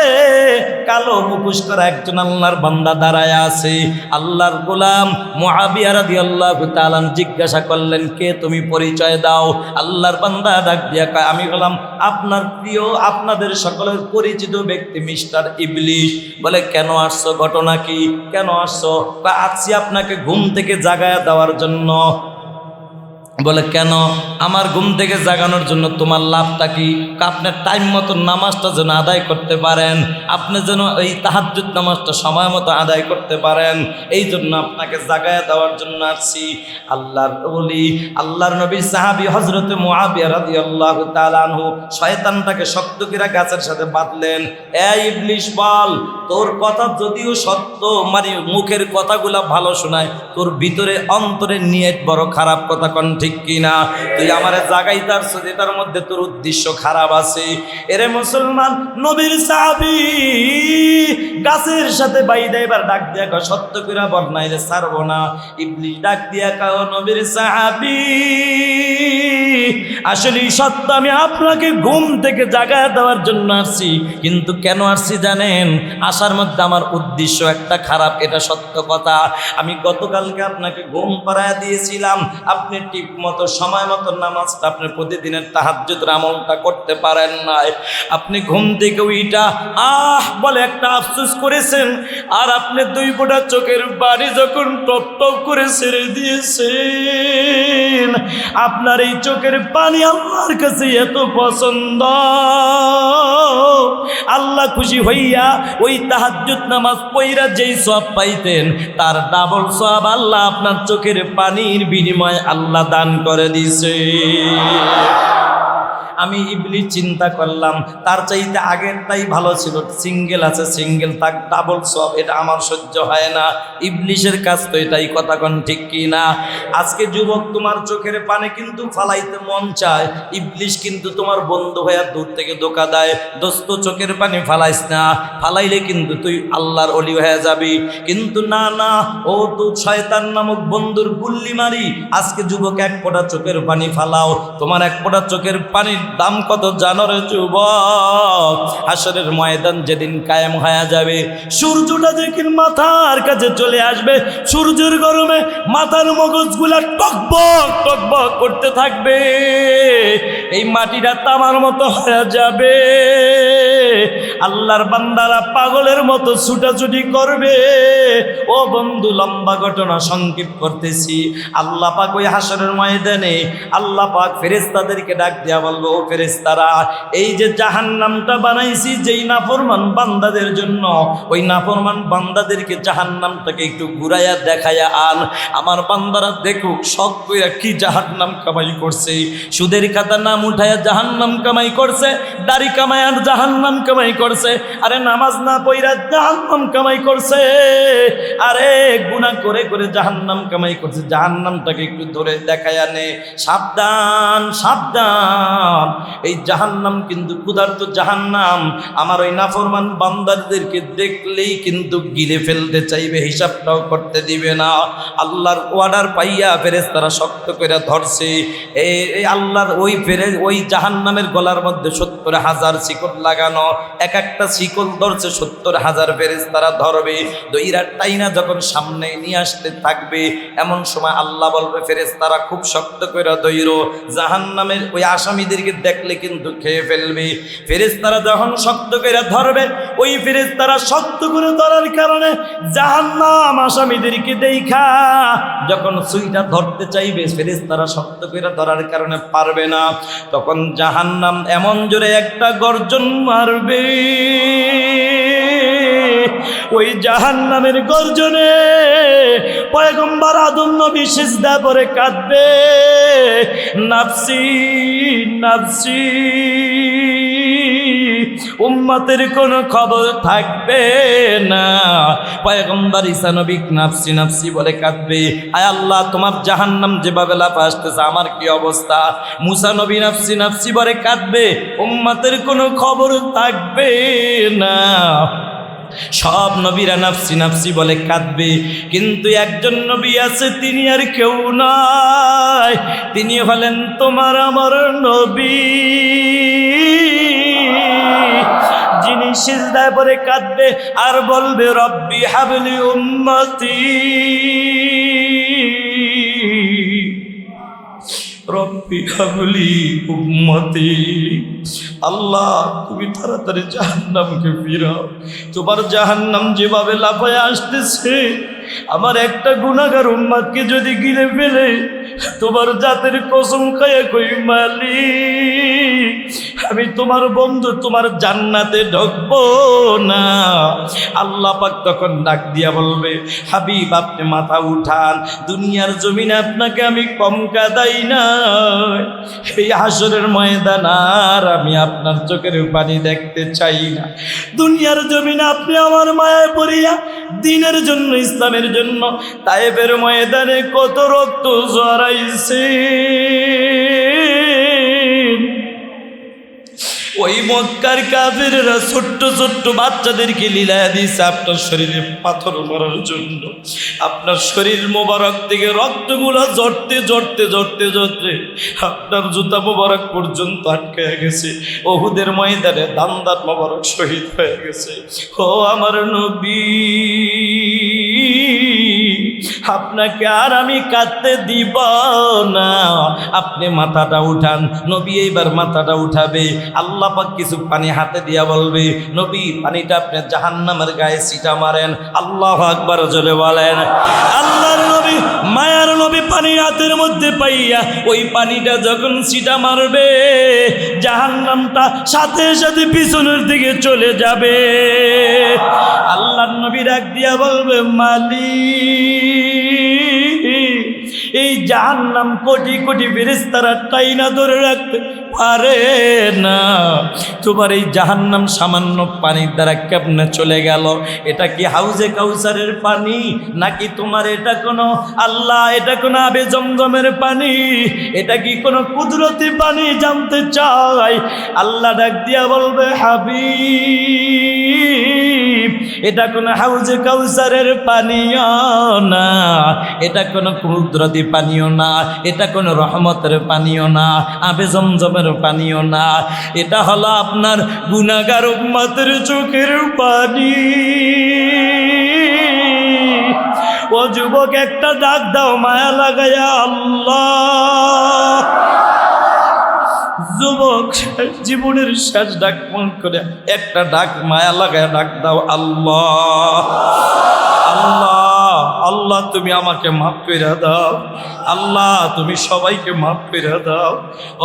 কালো মুখোশ করা একজন আল্লাহর বান্দা দাঁড়ায় আছে। আল্লাহর গোলাম মুআবিয়া রাদিয়াল্লাহু তাআলা জিজ্ঞাসা করলেন, কে তুমি? পরিচয় দাও। আল্লাহর বান্দা ডাক দিয়া কয়, আমি হলাম আপনার প্রিয়, আপনাদের সকলের পরিচিত ব্যক্তি মিস্টার ইবলিশ। বলে, কেন আসছো? ঘটনা কি? কেন আসছো? আসছি আপনাকে ঘুম থেকে জাগায়া দেওয়ার জন্য। বলে, কেন? আমার ঘুম থেকে জাগানোর জন্য তোমার লাভটা কি? আপনার টাইম মতো নামাজটা যেন আদায় করতে পারেন, আপনি যেন এই তাহাজ্জুদ নামাজটা সময় মতো আদায় করতে পারেন, এই জন্য আপনাকে জাগায়া দেওয়ার জন্য আসছি। আল্লাহর ওলি, আল্লাহর নবীর সাহাবী হযরতে মুআবিয়া রাদিয়াল্লাহু তাআলা আনহু শয়তানটাকে শক্ত করে গাছের সাথে বাঁধলেন। ইবলিশ বল, তোর কথা যদিও সত্য, মানে মুখের কথাগুলা ভালো শোনায়, তোর ভিতরে অন্তরে নিয়ত বড় খারাপ কথা কোন ঠিক কিনা? তুই আমারে জাগাইতে আসছ, যেটার মধ্যে তোর উদ্দেশ্য খারাপ আছে। এরে মুসলমান, নবীর সাহাবী গাছের সাথে বাইদা এবার ডাক দিয়া কয়, সত্য কইরা বল নাই রে ছাড়বো না। ইবলিশ ডাক দিয়া কয়, নবীর সাহাবী, আসলে সত্য, আমি আপনাকে ঘুম থেকে জাগায় দেওয়ার জন্য আসছি। কিন্তু কেন আসছি জানেন? আসার মধ্যে আমার উদ্দেশ্য একটা খারাপ, এটা সত্য কথা। আমি গতকালকে আপনাকে ঘুম পাড়ায় দিয়েছিলাম, আপনি ঠিক মতো সময় মতো নামাজটা, আপনি প্রতিদিনের তাহাজ্জুদের আমলটা করতে পারেন নাই। আপনি ঘুম থেকে উইটা বলে একটা আফসোস করেছেন, আর আপনি দুই ফোঁটা চোখের পানি যখন টপ টপ করে ছেড়ে দিয়েছেন, আপনার এই চোখের পানি আল্লাহর কাছে এত পছন্দ, আল্লাহ খুশি হইয়া ওই তাহাজ্জুদ নামাজ পড়া যেই সওয়াব পাইতেন, তার ডাবল সওয়াব আল্লাহ আপনার চোখের পানির বিনিময়ে আল্লাহ দান করে দিছে। আমি ইবলিশ চিন্তা করলাম, তার চাইতে আগেরটাই ভালো ছিল, সিঙ্গেল আছে, সিঙ্গেল থাক, ডাবল সওয়াব, এটা আমার সহ্য হয় না। ইবলিশের কাজ তো এটাই, কথা কোন ঠিক কি না? আজকে যুবক, তোমার চোখের পানি কিন্তু ফালাইতে মন চায়, ইবলিশ কিন্তু তোমার বন্ধু হয়ে দূর থেকে ধোঁকা দেয়, দোস্ত চোখের পানি ফালাইস না, ফালাইলে কিন্তু তুই আল্লাহর ওলি হয়ে যাবি। কিন্তু না না, ও তো শয়তান নামক বন্ধুর গুল্লি মারি। আজকে যুবক, এক ফোঁটা চোখের পানি ফালাও, তোমার এক ফোঁটা চোখের পানির দাম কত জানো রে যুবক? হাসরের ময়দান যেদিন কায়েম হয়ে যাবে, সূর্যটা যেদিন মাথার কাছে চলে আসবে, সূর্যের গরমে মাথার মগজগুলা টকবক টকবক করতে থাকবে, এই মাটিটা তামার মতো হয়ে যাবে। আল্লাহর বান্দারা পাগলের মতো ছুটাছুটি করবে। ও বন্ধু, লম্বা ঘটনা সংক্ষেপ করতেছি। আল্লাহ পাক ওই হাসরের ময়দানে আল্লাহ পাক ফেরেশতাদেরকে ডাক দিয়া বলবো, ও ফেরেশতারা, এই যে জাহান্নামটা বানাইছি যেই নাফরমান বান্দাদের জন্য, ওই নাফরমান বান্দাদেরকে জাহান্নামটাকে একটু ঘুরাইয়া দেখাইয়া আন, আমার বান্দারা দেখুক শখ কইরা কি জাহান্নাম কামাই করছে। সুদের খাতা নাম উঠাইয়া জাহান্নাম কামাই করছে, দাড়ি কামাইয়ার জাহান্নাম কামাই করছে, আরে নামাজ না পইরা জাহান্নাম কামাই করছে, আরে গুনাহ করে করে জাহান্নাম কামাই করছে। জাহান্নামটাকে একটু ধরে দেখাইয়া নে। সাবধান সাবধান, এই জাহান্নাম কিন্তু ক্ষুধার্ত জাহান্নাম, আমার ওই নাফরমান বান্দাদেরকে দেখলেই কিন্তু গিলে ফেলতে চাইবে, হিসাবটাও করতে দিবে না। আল্লাহর অর্ডার পাইয়া ফেরেশতারা শক্ত করে ধরছে। এই আল্লাহর ওই ওই জাহান্নামের গলার মধ্যে 70,000 শিকল লাগানো, এক একটা শিকল ধরছে 70,000 ফেরেশতারা ধরবে, দইরা টাইনা যখন সামনে নিয়ে আসতে থাকবে, এমন সময় আল্লাহ বলবে ফেরেশতারা খুব শক্ত করে ধইরো, জাহান্নামের ওই আসামিদেরকে দেখলে কিন্তু খেয়ে ফেলবে। ফেরেশতারা যখন শক্ত করে ধরবে, ওই ফেরেশতারা শক্ত করে ধরার কারণে জাহান্নাম আসামিদেরকে দেখা যখন সুইটা ধরতে চাইবে, ফেরেশতারা শক্ত করে ধরার কারণে পারবে না, তখন জাহান্নাম এমন জোরে একটা গর্জন মারবে, ওই জাহান্নামের গর্জনে পয়গম্বর আদম নবী সিজদা পড়ে কাঁদবে, নাফসি নাফসি, উম্মতের কোনো খবর থাকবে না। পয়গম্বর ঈসা নবী নাফসি নাফসি বলে কাঁদবে, আয় আল্লাহ তোমার জাহান্নাম যেভাবে লাফা আসতেছে আমার কি অবস্থা। মুসা নবী নাফসি নাফসি বলে কাঁদবে, উম্মতের কোনো খবর থাকবে না। সব নবীরা নাফসি নাফসি বলে কাঁদবে, কিন্তু একজন নবী আছে, তিনি আর কেউ নয়, তিনি হলেন তোমার আমার নবী, যিনি সিজদায় পড়ে কাঁদবে আর বলবে রব্বি হাবলি উম্মতি, রব্বি হাবলি উম্মতি। আল্লাহ তুমি তাড়াতাড়ি জাহান্নামকে ফিরাও, তোমার জাহান্নাম যেভাবে লাফায় আসতেছে, আমার একটা গুনাহগার উম্মতকে যদি গিলে ফেলে, তোমার জাতের কসম খায়া কই মালিক, আমি তোমার বন্ধু তোমার জান্নাতে ঢুকবো না। আল্লাহ পাক তখন ডাক দিয়া বলবে, হাবিব আপনি মাথা উঠান, দুনিয়ার জমিনে আপনাকে আমি কম কাঁদাই না, এই হাসরের ময়দান আর আমি আপনার চোখের পানি দেখতে চাই না। দুনিয়ার জমিনে আপনি আমার মায়ায় পড়িয়া দ্বীনের জন্য, ইসলামের জন্য তায়েফের ময়দানে কত রক্ত ঝরাইছে, ওই মক্কার কাফিররা ছোট্ট ছোট্ট বাচ্চাদেরকে লীলায়া দিয়েছে আপনার শরীরে পাথর মারার জন্য। আপনার শরীর মোবারক থেকে রক্তগুলো জড়তে জড়তে জড়তে জড়তে আপনার জুতা মোবারক পর্যন্ত আটকে গেছে। ওহুদের ময়দানে দান্দাত মোবারক শহীদ হয়ে গেছে। ও আমার নবী, আপনাকে আর আমি কাঁদতে দিব না, আপনি মাথাটা উঠান। নবী এইবার মাথাটা উঠাবে, আল্লাহ পাক কিছু পানি হাতে দিয়া বলবে, নবী পানিটা আপনি জাহান্নামের গায়ে ছিটা মারেন। আল্লাহু আকবার জোরে বলেন। আল্লাহর নবী, মায়ার নবী পানি হাতের মধ্যে পাইয়া ওই পানিটা যখন ছিটা মারবে, জাহান্নামটা সাথে সাথে পিছনের দিকে চলে যাবে। আল্লাহর নবী ডাক দিয়া বলবে, মালিক, এই জাহান্নাম কোটি কোটি ফেরেশতারা টাইনা ধরে রাখতে পারে না, তোমার এই জাহান্নাম সামান্য পানির দ্বারা কেমনে চলে গেল? এটা কি হাউজে কাউসারের পানি, নাকি তোমার এটা কোনো আল্লাহ, এটা কোনো আবে জমজমের পানি, এটা কি কোনো কুদরতি পানি? জানতে চাই। আল্লাহ ডাক দিয়া বলবে, হাবিব, এটা কোনো হাউজে কাউসারের পানিও না, এটা কোনো কুদরতি পানিও না, এটা কোনো রহমতের পানিও না, আবে জমজমের পানিও না, এটা হলো আপনার গুনাহগার উম্মতের চোখের পানি। ও যুবক, একটা ডাক দাও মায়া লাগায়া, আল্লাহ। যুবক, জীবনের শেষ ডাক মন করে একটা ডাক মায়া লাগায় ডাক দাও, আল্লাহ আল্লাহ আল্লাহ, তুমি আমাকে মাফ কইরা দাও, আল্লাহ তুমি সবাইকে মাফ কইরা দাও।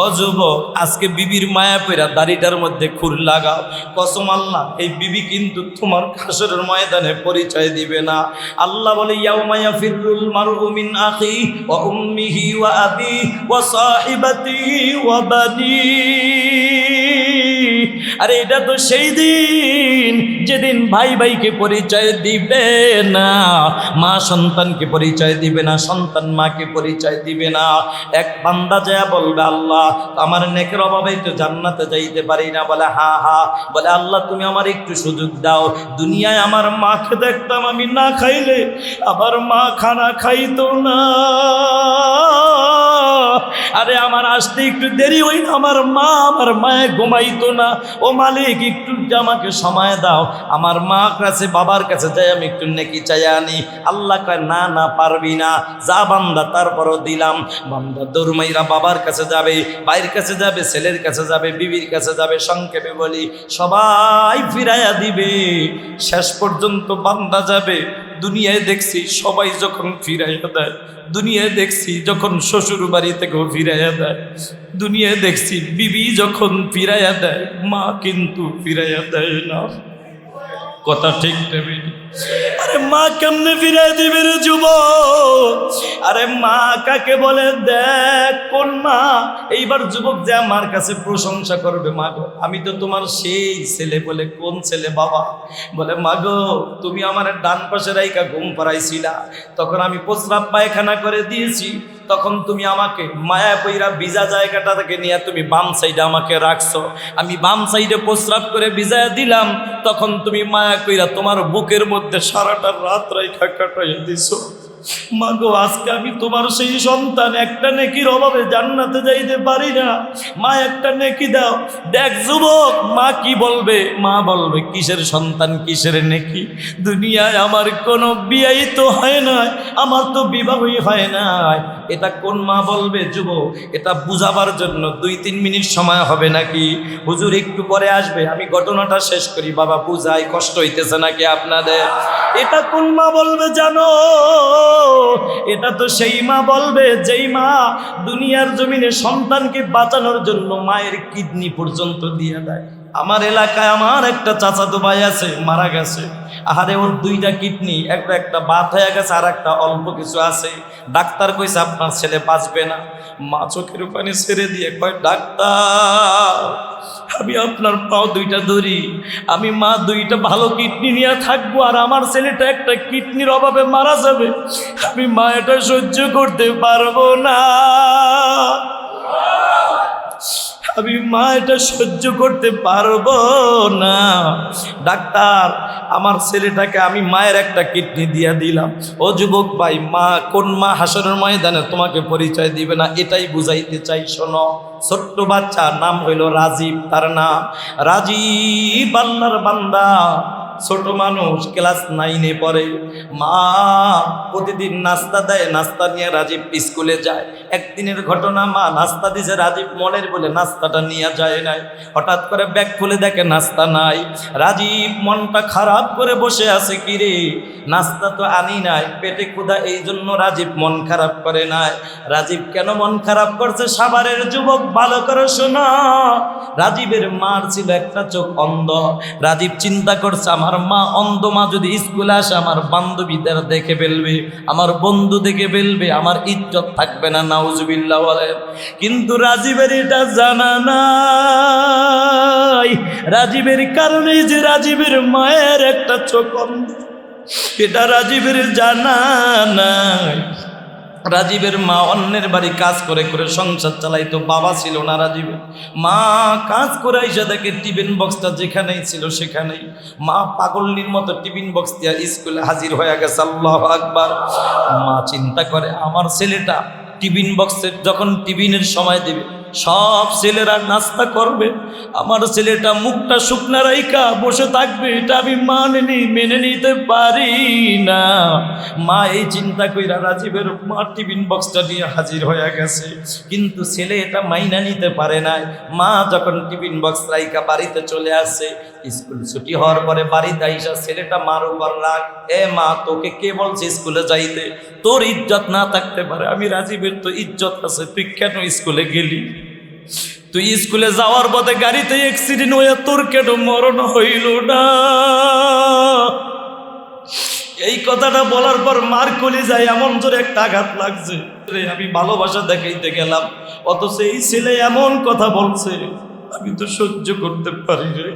ও যুবক, আজকে বিবির মায়া কইরা দাড়িটার মধ্যে খুর লাগাও। কসম আল্লাহ, এই বিবি কিন্তু তোমার হাসরের ময়দানে পরিচয় দিবে না। আল্লাহ বলে, ইয়াউমা ইয়াফিরুল মারউ মিন আখি ওয়া উম্মিহি ওয়া আবি ওয়া সাহিবাতিহি ওয়া বানি। আরে এটা তো সেই দিন যেদিন ভাই ভাইকে পরিচয় দিবে না, মা সন্তানকে পরিচয় দিবে না, সন্তান মাকে পরিচয় দিবে না। এক বান্দা যায় বলবে, আল্লাহ আমার নেকের অভাবে তো জান্নাতে যাইতে পারি না। বলে, হা হা। বলে, আল্লাহ তুমি আমার একটু সুযোগ দাও। দুনিয়ায় আমার মাকে দেখতাম আমি না খাইলে আমার মা খানা খাইতো না, আরে আমার আসতে একটু দেরি হই না, আমার মায়ে ঘুমাইতো না। ও মালিক একটু আমাকে সময় দাও, আমার মা কাছে বাবার কাছে যাই আমি একটু নেকি চাই আনি। আল্লাহ কয় না না পারবি না, যা বান্দা। তারপরও দিলাম। বান্দা দৌড়মাইরা বাবার কাছে যাবে, ভাইয়ের কাছে যাবে, ছেলের কাছে যাবে, বিবির কাছে যাবে, সংক্ষেপে বলি সবাই ফিরাইয়া দিবে। শেষ পর্যন্ত বান্দা যাবে। দুনিয়ায় দেখছি সবাই যখন ফিরাইয়া দেয়, দুনিয়ায় দেখছি যখন শ্বশুর বাড়ি থেকেও ফিরাইয়া দেয়, দুনিয়ায় দেখছি বিবি যখন ফিরাইয়া দেয়, মা কিন্তু ফিরাইয়া দেয় না। কথা ঠিক নেবে? আরে মা কেমনে ফিরাই দিবে রে যুবক? আরে মা কাকে বলে দেখ কোন মা। এইবার যুবক যে আমার কাছে প্রশংসা করবে, মা গো আমি তো তোমার সেই ছেলে। বলে কোন ছেলে বাবা? বলে মা গো তুমি আমার ডান পাশে রাইকা ঘুম পাড়াইছিলা, তখন আমি প্রস্রাব পায়খানা করে দিয়েছি, তখন তুমি আমাকে মায়া পইরা ভিজা জায়গাটা থেকে নিয়ে তুমি বাম সাইডে আমাকে রাখছো, আমি বাম সাইডে প্রস্রাব করে ভিজায়া দিলাম, তখন তুমি মায়া কইরা তোমার বুকের মধ্যে সারাটা রাত রাইখা কাটাইয়া দিছো। মা গো আজকে আমি তোমার সেই সন্তান, একটা নেকির অভাবে জান্নাতে যাইতে পারি না, মা একটা নেকি দাও। দেখ যুবক মা কি বলবে? মা বলবে কিসের সন্তান, কিসের নেকি? দুনিয়ায় আমার কোনো বিয়াই তো হয় নাই, আমার তো বিবাহই হয় নাই। এটা কোন মা বলবে যুবক? এটা বুঝাবার জন্য 2-3 মিনিট সময় হবে নাকি? হুজুর একটু পরে আসবে, আমি ঘটনাটা শেষ করি, বাবা বুঝাই, কষ্ট হইতেছে নাকি আপনাদের? এটা কোন মা বলবে জানো? এটা তো সেই মা বলবে যেই মা দুনিয়ার জমিনে সন্তানকে বাঁচানোর জন্য মায়ের কিডনি পর্যন্ত দিয়ে দেয়। আমার এলাকায় আমার একটা চাচাতো ভাই আছে, মারা গেছে। আহারে ওর 2টা কিডনি, একটা বাত হয়ে গেছে আর একটা অল্প কিছু আছে। ডাক্তার কইছে আপনার ছেলে বাঁচবে না। মা চোখের পানি ছেড়ে দিয়ে কয় ডাক্তার আমি আপনার পাও 2টা ধরি, আমি মা 2টা ভালো কিডনি নিয়ে থাকবো, আর আমার ছেলেটা একটা কিডনির অভাবে মারা যাবে, আমি মা এটা সহ্য করতে পারবো না, আমি মা এটা সহ্য করতে পারবো না। ডাক্তার আমার ছেলেটাকে আমি মায়ের একটা কিডনি দিয়া দিলাম। ও যুবক ভাই, মা কোন মা হাসরের ময়দানে তোমাকে পরিচয় দিবে না, এটাই বুঝাইতে চাই। শোনো, ছোট্ট বাচ্চা, নাম হইল রাজীব, তার নাম রাজীব, আল্লাহর বান্দা, ছোট মানুষ, ক্লাস 9-এ পড়ে। মা প্রতিদিন নাস্তা দেয়, নাস্তা নিয়ে রাজীব স্কুলে যায়। একদিনের ঘটনা, মা নাস্তা দিছে, রাজীব মনের বলে নাস্তাটা নিয়ে যায় নাই। হঠাৎ করে ব্যাগ খুলে দেখে নাস্তা নাই। রাজীব মনটা খারাপ করে বসে আছে, কিরে নাস্তা তো আনি নাই, পেটে ক্ষুধা, এই জন্য রাজীব মন খারাপ করে নাই। রাজীব কেন মন খারাপ করছে? সাভারের যুবক ভালো করে শোনা, রাজীবের মার ছিল একটা চোখ অন্ধ। রাজীব চিন্তা করছে আমার মা অন্ধ, মা যদি স্কুলে আসে আমার বান্ধবীদের দেখে ফেলবে, আমার বন্ধু দেখে ফেলবে, আমার ইজ্জত থাকবে না, নাউজুবিল্লাহ বলেন। কিন্তু রাজীবের এটা জানা নাই, রাজীবের কারণে যে রাজীবের মায়ের একটা চোখ অন্ধ, এটা রাজীবের জানা নাই। রাজীবের মা অন্যের বাড়ি কাজ করে করে সংসার চালাইতো, বাবা ছিল না রাজীবের। মা কাজ করে এসে দেখে টিফিন বক্সটা যেখানেই ছিল সেখানেই, মা পাগলনির মতো টিফিন বক্স দিয়ে স্কুলে হাজির হয়ে গেছে। আল্লাহু আকবার। মা চিন্তা করে আমার ছেলেটা টিফিন বক্সে যখন টিফিনের সময় দেবে সব ছেলেরা নাস্তা করবে, আমার ছেলেটা মুখটা শুকনা রাইকা বসে থাকবে, এটা আমি মেনে নিতে পারি না। মা এই চিন্তা কইরা রাজীবের মা টিফিন বক্সটা নিয়ে হাজির হয়ে গেছে, কিন্তু ছেলে এটা মাইনা নিতে পারে না। মা যখন টিফিন বক্স রাইকা বাড়িতে চলে আসে, স্কুল ছুটি হওয়ার পরে বাড়িতে আইসা ছেলেটা মার উপর রাগ, এ মা তোকে কে বলছে স্কুলে যাইতে? তোর ইজ্জত না থাকতে পারে, আমি রাজীবের তো ইজ্জত আছে, তুই কেন স্কুলে গেলি? তুই স্কুলে যাওয়ার পথে গাড়িতে অ্যাক্সিডেন্ট হয়ে তোর কেন মরণ হইল না? এই কথাটা বলার পর মার কলিজায় এমন জোরে একটা আঘাত লাগছে, আমি ভালোবাসা দেখাইতে গেলাম, অথচ এই ছেলে এমন কথা বলছে, আমি তো সহ্য করতে পারি রে।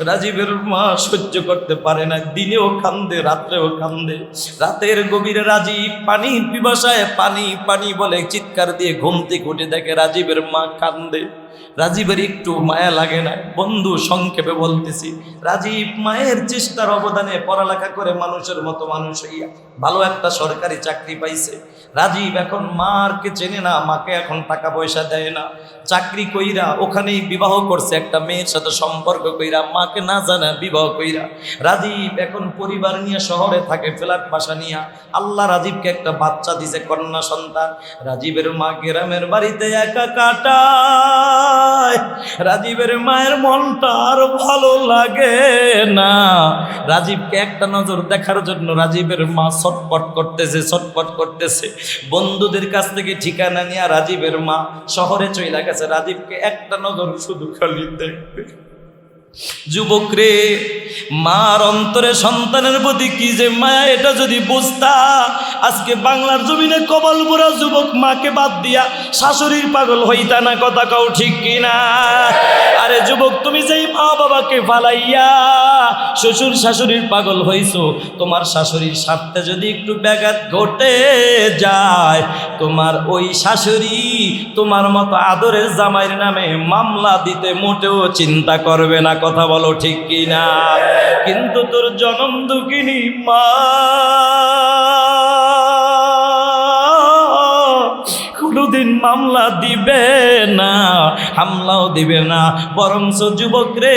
রাজীবের মা সহ্য করতে পারে না, দিনেও কান্দে, রাত্রেও কান্দে। রাতের গভীরে রাজীব পানির পিপাসায় পানি পানি বলে চিৎকার দিয়ে ঘুম থেকে উঠে দেখে রাজীবের মা কান্দে। রাজীবের একটু মায়া লাগে না? বন্ধু সংক্ষেপে বলতেছি, রাজীব মায়ের চেষ্টার অবদানে পড়ালেখা করে মানুষের মতো মানুষ হইয়া ভালো একটা সরকারি চাকরি পাইছে। রাজীব এখন মারকে চেনে না, মাকে এখন টাকা পয়সা দেয় না। চাকরি কইরা ওখানেই বিবাহ করছে, একটা মেয়ের সাথে সম্পর্ক কইরা, মাকে না জানা বিবাহ কইরা রাজীব এখন পরিবার নিয়ে শহরে থাকে, ফ্ল্যাট বাসা নিয়ে। আল্লাহ রাজীবকে একটা বাচ্চা দিছে, কন্যা সন্তান। রাজীবের মা গ্রামের বাড়িতে একা কাটায়। রাজীবের মায়ের মনটা আর ভালো লাগে না। রাজীবকে একটা নজর দেখার জন্য রাজীবের মা ছটফট করতেছে। বন্ধুদের কাছ থেকে ঠিকানা নিয়ে রাজীবের মা শহরে চলে গেছে, রাজীবকে একটা নজর শুধু খালি দেখবে। যুবক রে, মার অন্তরে সন্তানের প্রতি কি যে মায়া, এটা যদি বুঝতা, আজকে বাংলার জমিনে কবল পোড়া যুবক মাকে বাদ দিয়া শাশুড়ির পাগল হইতা না। কথা কও ঠিক কিনা? আরে যুবক, তুমি যেই মা বাবাকে ফালাইয়া শ্বশুর শাশুড়ির পাগল হইছো, তোমার শাশুড়ির স্বার্থে যদি একটু ব্যাঘাত ঘটে যায়, তোমার ওই শাশুড়ি তোমার মতো আদরের জামাইয়ের নামে মামলা দিতে মোটেও চিন্তা করবে না। কথা বলো ঠিক কিনা? কিন্তু তোর জনম দুঃখিনী মা কোনোদিন মামলা দিবে না, হামলাও দিবে না। বরঞ্চ যুবক রে,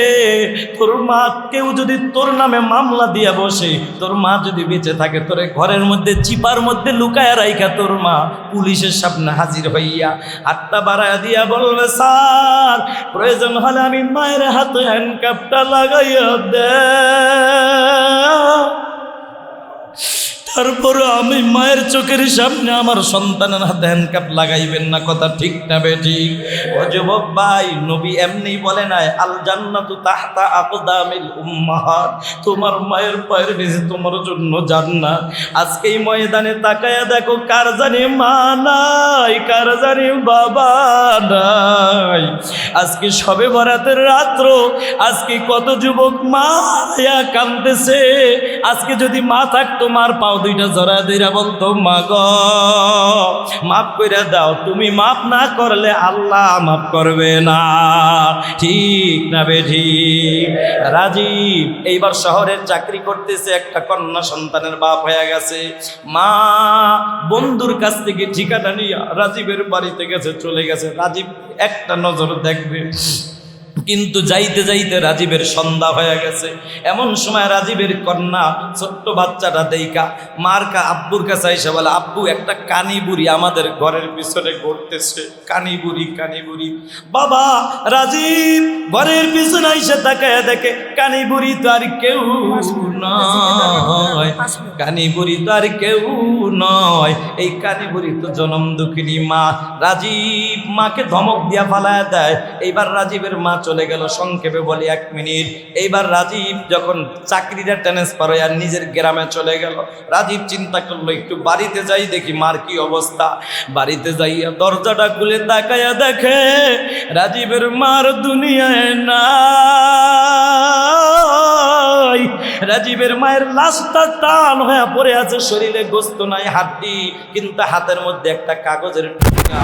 তোর মা কেউ যদি তোর নামে মামলা দিয়া বসে, তোর মা যদি বেঁচে থাকে, তোরে ঘরের মধ্যে চিপার মধ্যে লুকায় রাইখা তোর মা পুলিশের সামনে হাজির হইয়া হাতটা বাড়ায় দিয়া বলবে, স্যার প্রয়োজন হলে আমি মায়ের হাতে হ্যান্ডকাপটা লাগাইয়া দে, তারপরে আমি মায়ের চোখের সামনে আমার সন্তানের হাতে হ্যান্ডকাপ লাগাইবেন না। কথা ঠিক না বেঠিক? ও যুবক ভাই, নবী এমনি বলে নাই, আল জান্নাতু তাহতা আকদামিল উম্মাহাত, তোমার মায়ের পায়ের নিচে তোমার জন্য জান্নাত। আজকে এই ময়দানে তাকায়া দেখো, কার জানি মা নাই, কার জানি বাবা নাই। আজকে সবে বরাতের রাত্র, আজকে কত যুবক মা কাঁদতেছে। আজকে যদি মা থাকতো, মার পাও দুইটা জড়া দিরা বলতো, মা গো মাফ করে দাও। তুমি মাফ না করলে আল্লাহ মাফ করবে না। ঠিক না বেঠিক? রাজীব এইবার শহরের চাকরি করতেছে, একটা কন্যা সন্তানের বাপ হয়ে গেছে। মা বন্ধুর কাছ থেকে ঠিকানা নিয়ে রাজীবের বাড়িতে গেছে, চলে গেছে। রাজীব একটা নজর দেখবে, কিন্তু যাইতে যাইতে রাজীবের সন্ধ্যা হয়ে গেছে। এমন সময় রাজীবের কন্যা ছোট্ট বাচ্চাটা দেইকা মারকা আব্বুর কাছে এসে বলে, আব্বু একটা কানি বুড়ি আমাদের ঘরের পিছনে ঘুরতেছে, কানি বুড়ি। বাবা রাজীব ঘরের পিছনে এসে তাকায় দেখে, কানি বুড়ি তো আর কেউ নয়, কানি বুড়ি তো আর কেউ নয়, এই কানি বুড়ি তো জনম দুঃখিনী মা। রাজীব মাকে ধমক দিয়া ফালায় দেয়। এইবার রাজীবের মা চলে গেল। সংক্ষেপে বলি 1 মিনিট। এইবার রাজীব যখন চাকরিটা ট্রান্সফার হয়ে আর নিজের গ্রামে চলে গেল, রাজীব চিন্তা করলো একটু বাড়িতে যাই, দেখি মার কি অবস্থা। বাড়িতে যাইয়া দরজাটা খুলে তাকাইয়া দেখে রাজীবের মার দুনিয়ায় নাই। রাজীবের মায়ের লাশটা টান হয়ে পড়ে আছে, শরীরে গোস্ত নাই, হাড্ডি, কিন্তু হাতের মধ্যে একটা কাগজের টুকরা।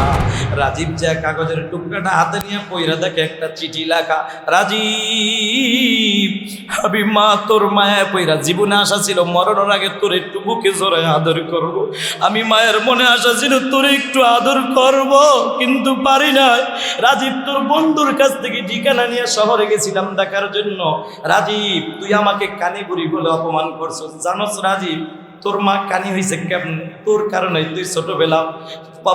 রাজীব যে কাগজের টুকরাটা হাতে নিয়ে পইরা দেখে একটা চিঠি লেখা, রাজীব আমি মা তোর মায়া পইরা জীবনে আশা ছিল মরণের আগে তোর একটু বুকে জড়ায় আদর করব। আমি মায়ের মনে আশা ছিল তোর একটু আদর করব, কিন্তু পারি না। রাজীব তোর বন্ধুর কাছ থেকে ঠিকানা নিয়ে শহরে গেছিলাম দেখার জন্য। রাজীব তুই আমাকে কানি বুড়ি বলে অপমান করছো। জানোস রাজীব তোর মা কানি হয়েছে কেমন? তোর কারণে। তুই ছোটবেলা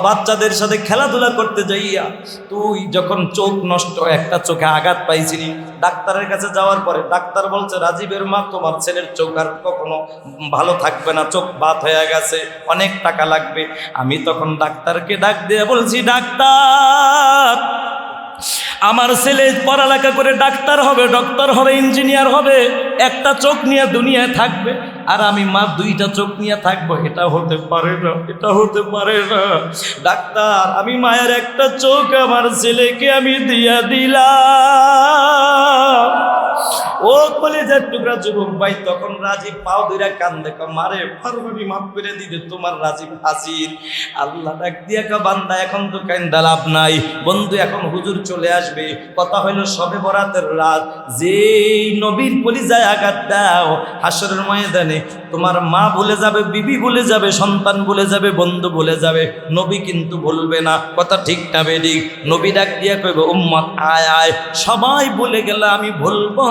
বাচ্চাদের সাথে খেলাধুলা করতে যাইয়া তুই যখন চোখ নষ্ট, একটা চোখে আঘাত পাইছিলি, ডাক্তারের কাছে যাওয়ার পরে ডাক্তার বলছে, রাজীবের মা তোমার ছেলের চোখ আর কখনো ভালো থাকবে না, চোখ বাত হয়ে গেছে, অনেক টাকা লাগবে। আমি তখন ডাক্তারকে ডাক দিয়ে বলছি, ডাক্তার আমার ছেলে পড়ালেখা করে ডাক্তার হবে, ডক্টর হবে, ইঞ্জিনিয়ার হবে, একটা চোখ নিয়ে দুনিয়ায় থাকবে, আর আমি মা 2টা চোখ নিয়ে থাকবো। এটা হতে পারে না, এটা হতে পারে না। ডাক্তার আমি মায়ের একটা চোখ আমার ছেলেকে আমি দিয়া দিলাম। ও কলেজের টুকরা যুবক ভাই, তখন রাজীব পাও ধরে কান্দে, মারে পারবানি মাফ করে দিতে, তোমার রাজীব হাসির। আল্লাহ ডাক দিয়া কা বান্দা এখন তো কান্দা লাভ নাই বন্ধু, এখন হুজুর চলে আসবে। কথা হইল সবে বরাতের রাত, যেই নবীর কলিজায় আঘাত দাও হাসরের ময়দানে তোমার মা ভুলে যাবে, বিবি ভুলে যাবে, সন্তান ভুলে যাবে, বন্ধু ভুলে যাবে, নবী কিন্তু ভুলবে না। কথা ঠিক না বেঠিক? নবী ডাক দিয়া কইবে উম্মত আয় আয়, সবাই ভুলে গেলে আমি ভুলবো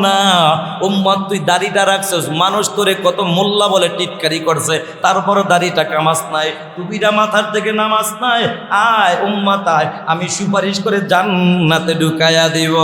না। উম্মত তুই দাড়িটা রাখছস, মানুষ তোরে কত মোল্লা বলে টিটকারি করছে, তারপর দাড়িটা কামাস নাই, টুপিটা মাথার থেকে নামাজ নাই। আয় উম্মত আয়, আমি সুপারিশ করে জান্নাতে ঢুকাইয়া দিব।